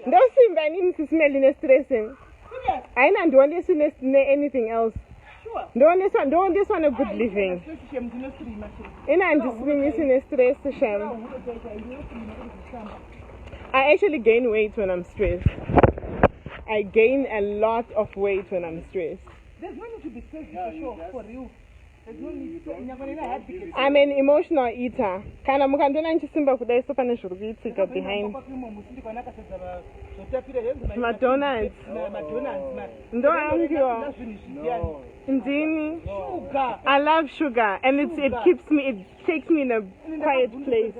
Don't see me Sis Melly stressing. I don't listen to anything else. Don't listen a good living. I'm just being stressed. I actually gain weight when I'm stressed. I gain a lot of weight when I'm stressed. There's no need to be stressed for you. There's no need to. I'm an emotional eater. Kind of behind. McDonald's. No. Sugar. I love sugar, and it keeps me. It takes me in a quiet place.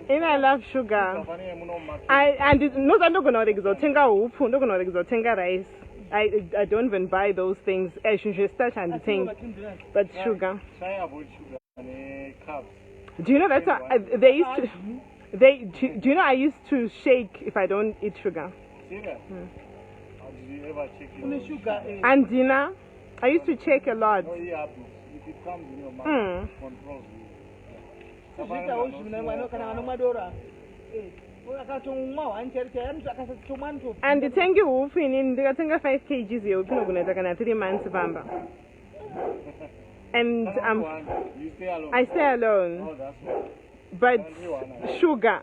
And I love sugar. Rice. I don't even buy those things. I should just start and think. But sugar. Do you know that's they used to? Do you know I used to shake if I don't eat sugar? Serious? How did you ever check sugar? And dinner, I used to check a lot. Oh yeah, if it comes in your mouth, controls you. And the thank you in the 5 kgs you 3 months and you stay alone. I stay alone. Oh, that's right. But sugar.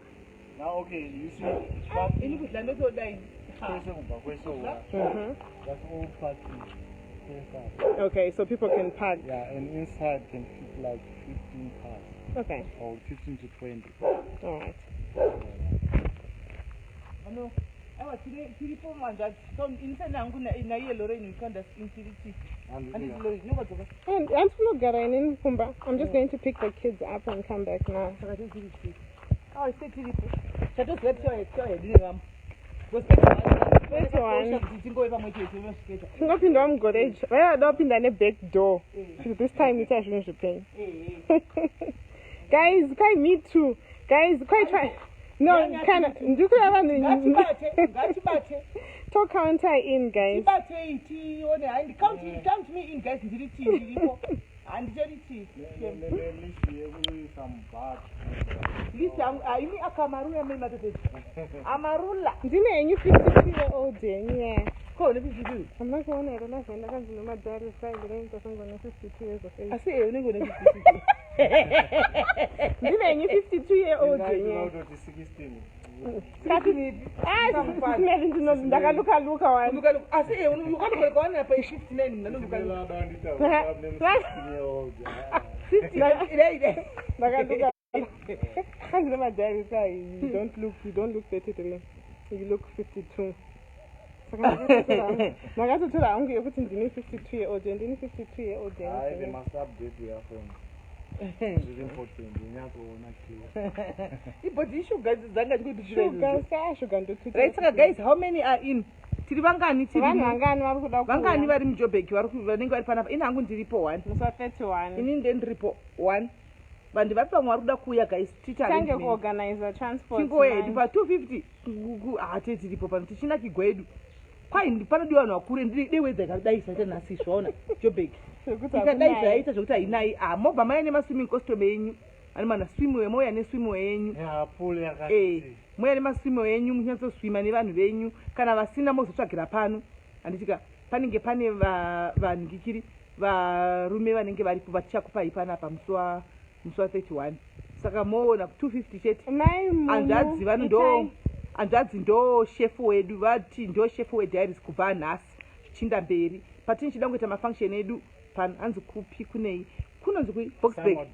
Now okay, you see that's all packed inside. Okay, so people can pack. Yeah, and inside can fit like 15 parts. Okay. Or 15 to 20. Alright. No. I was three, 4 months. Inside I'm going to yellow rain. You can't infinity. And I'm still getting in. I'm just going to pick the kids up and come back now. Oh, I said three. So just let's open the back door. This time it's actually pain. Guys, quite me too. Guys, quite try. No, can you talk counter in, guys. Count me in, guys. And charity. Amarula. Didn't you 52-year-old yeah. I'm not going to I can't do my dad is right, but I'm going to 52 years of age. I say you're going to 52. Didn't you 52-year-old yeah. I say you can't go on and pay shift name. My dad is right. You don't look 33. You look 52. So I'm going to put in the 52-year-old and the 52-year-old. They must update their phones. It's important. But the sugar is sugar. Right, guys, how many are in? Tiribangani vari mujobeki vanenge vari panapa ini hangu ndiripo 1 ini ndendiripo 1 vanhu vari pamwe vari kuda kuuya guys tingoedi pa250 hate tiripo pano tichina kigwedu kwai panodiwa vanhu vakure ndidewedza ikadaisa chanhasi zvaona jobeki ikadaisa yaita zvokuti hainai mobva maya nemaswimming costume yenyu ani mana swimwe moya neswimwe yenyu moya nemaswimwe yenyu muchinyatsoswima nevanhu venyu kana vasina mozotsvagira pano handitika panenge pane vanhu ngikiri varume vanenge varipo vachichakupai panapa musi wa 31 saka moona 250 chete hanzvadzi hanzvadzi ndo shefu wedu vati ndo shefu wediaries kubva nhasi zvichinda mberi patinochida kuita mafunction edu pano hanzi kupi kunei kunonzi kui Boxburg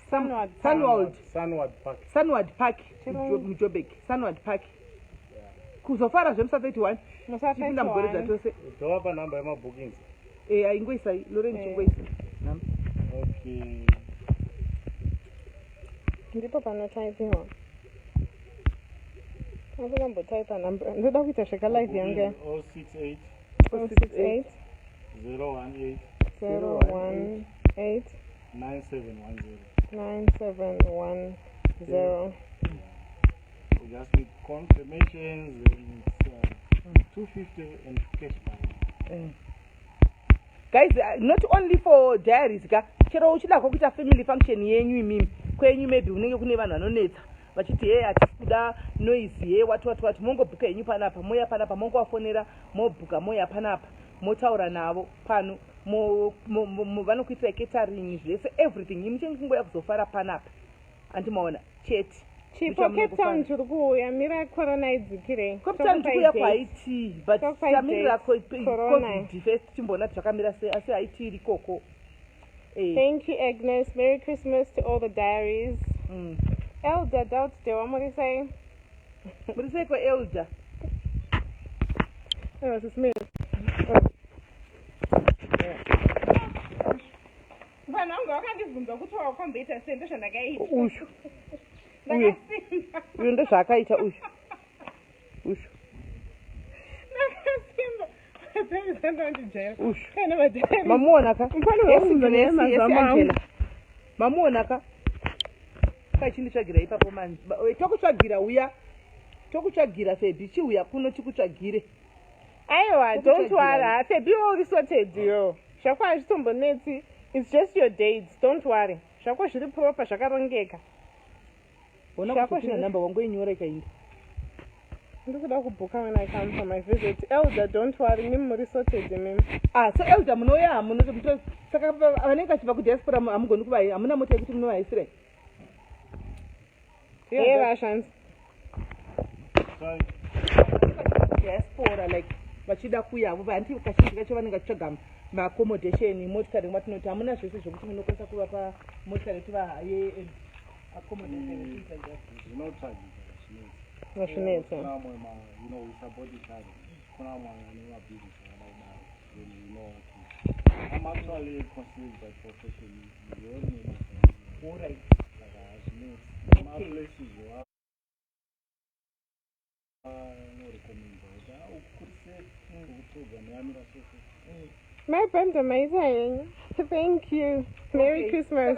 Sunward Park mujobek Sunward Park kuzofara zvemusa 31 tipinda mugore dzatose ndowapa namba yemabookings aingoisai loreni chingoisa okay ndipo panotaipiwa akunambotaipa namba ndoda kuita sveka live yange 068 018 9710 we just need confirmations and 250 and cash back. Guys, not only for diaries, chero uchida kuita family function yenyu imimi kwenyu maybe unenge kune vanhu vanonetsa vachiti hey atikuda noise hey watu mongobhuka yenyu panapa moya panapa mongowafonera mobhuka moya panapa motaura navo pano vanokuitira catering zvese everything imuchengi kungoya kuzofara panapa andimaona chete chipo Cape Town tiri kuuya mira corona idzikire Cape Town tiri kuuya kwaiti but tamirira covid first timboona kuti zvakamira sei asi haiti iri koko. Thank you Agnes. Merry Christmas to all the diaries. Elder doubt today what do you say? What do you say for Elder? Oh, Sis Melly. Vananga vakandibvunza kuti wakombeita sendo zvandakaita. Usho. Uyu ndezvaakaita usho. Usho. Ndakasimba. Usho. Mamuona ka? Yes, Mamuona ka? Chinditsvagira ipapo manje tokutsvagira uya tokutsvagira Febi chiuya kuno tikutsvagire aiwa don't worry Febi uri sorted yo zvako hazvitombonetsi it's just your dates don't worry zvako zviri proper zvakarongeka ona kuti namba wangu inyoreka indi ndikuda kubhuka when I come for my visit. Elder don't worry mimi muri sorted mimi so Elder munoya muno saka vanenge vachiva kudiaspora hamugoni kuva hamuna mota yekuti munovaisire. Yeah, Russians. Diaspora like vachida kuyavo vanti kazhinji kacho vanenge vachitsvaga maaccommodation motikari matinoti hamuna zvese zvokuti munokwanisa kuvapa motikari tivahaye accommodation. Vashinetsa. I'm actually considered by profession. All right. My places are no recommended. My friend amazing. Thank you. Merry Christmas.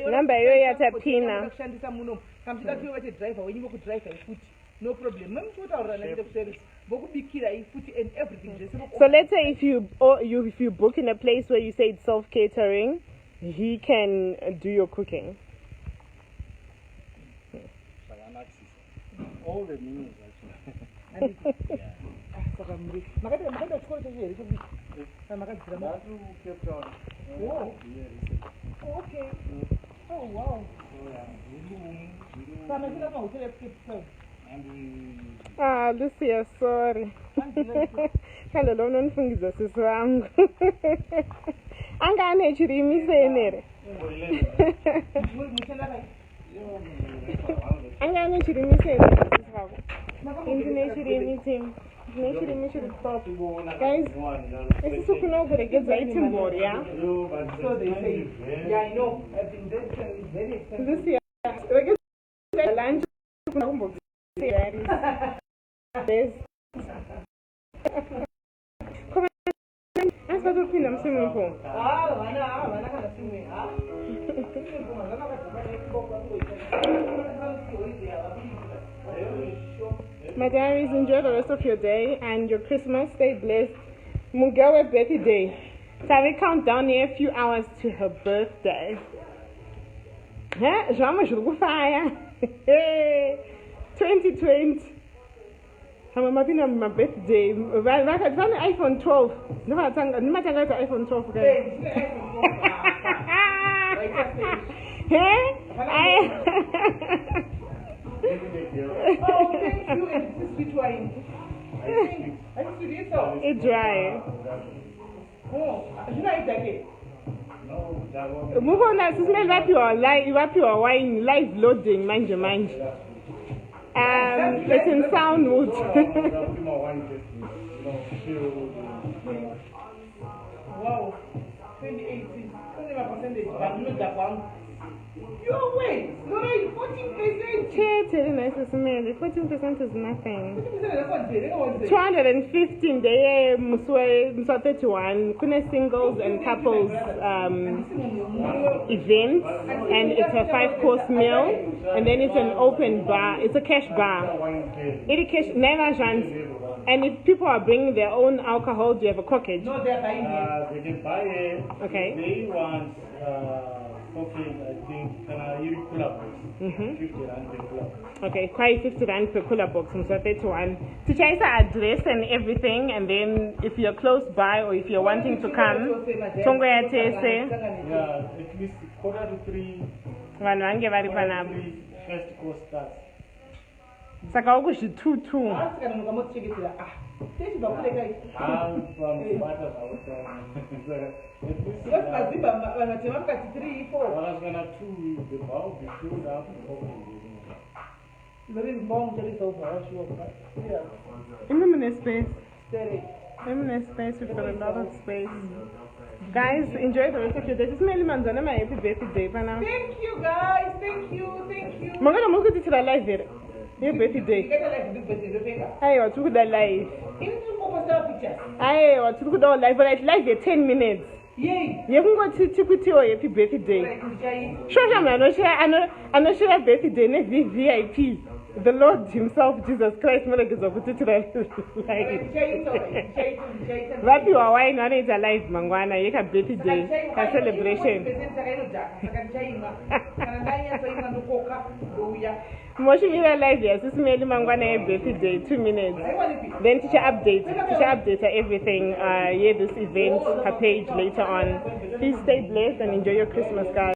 Number yo yatapina. No problem. So let's say if you book in a place where you say it's self-catering, he can do your cooking. All the meanings actually. Okay. Oh wow. Lucia, sorry. Hello, don't think this is wrong. I'm going to read I'm going to read guys, this is super no good. It gets right in board, yeah? So they say, yeah, I know. I've been there, it's very expensive. Lucia, I guess lunch. Come on, I'm supposed to film swimming pool. My diaries, enjoy the rest of your day and your Christmas. Stay blessed. Mugawe birthday. Shall we count down here a few hours to her birthday? Huh? Jama fire. 2020. I'm my birthday. iPhone 12. Never iPhone 12 again. Hey? It's dry. Move on, Sis Melly, wrap your wine live loading, mind. It's in sound mood. Wow, 2018. Your way. No, 14%. Tell nice Sis Melly. 14% is nothing. 14%. 215 day Muswe 31 kuna singles and couples event, and it's a 5-course meal, and then it's an open bar. It's a cash bar. It's cash 9 rands. And if people are bringing their own alcohol, do you have a corkage? No, they're buying They can buy it. Okay. They want okay, I think you cooler box. 50 rand per cooler box. Okay, quite 50 rand per cooler box. So 31. To change the address and everything, and then if you're close by or if you're wanting to come, Tongo ya Tese. Yeah, at least 2:45. Vanhu vange vari panapa. First course starts. Saka ukuzvitutu. Even space. Even space, we've got a lot of space. Guys, enjoy the rest of your day. Sis Melly Manzana, my happy birthday, Pana. Thank you, guys. Thank you. Magana muku to the live there. Your birthday. Aye, what took the live? Aye, what took the live? But it's live at 10 minutes. Yay! You can go to Tikuti happy birthday. Show him, I know share birthday, VIP. The Lord Himself, Jesus Christ, Rapi wa wine on it alive, Mangwana, you can birthday, a celebration. Motion me alive, yes, Sis Melly Mangwana birthday, 2 minutes. Then teacher update everything, this event, her page later on. Please stay blessed and enjoy your Christmas, guys.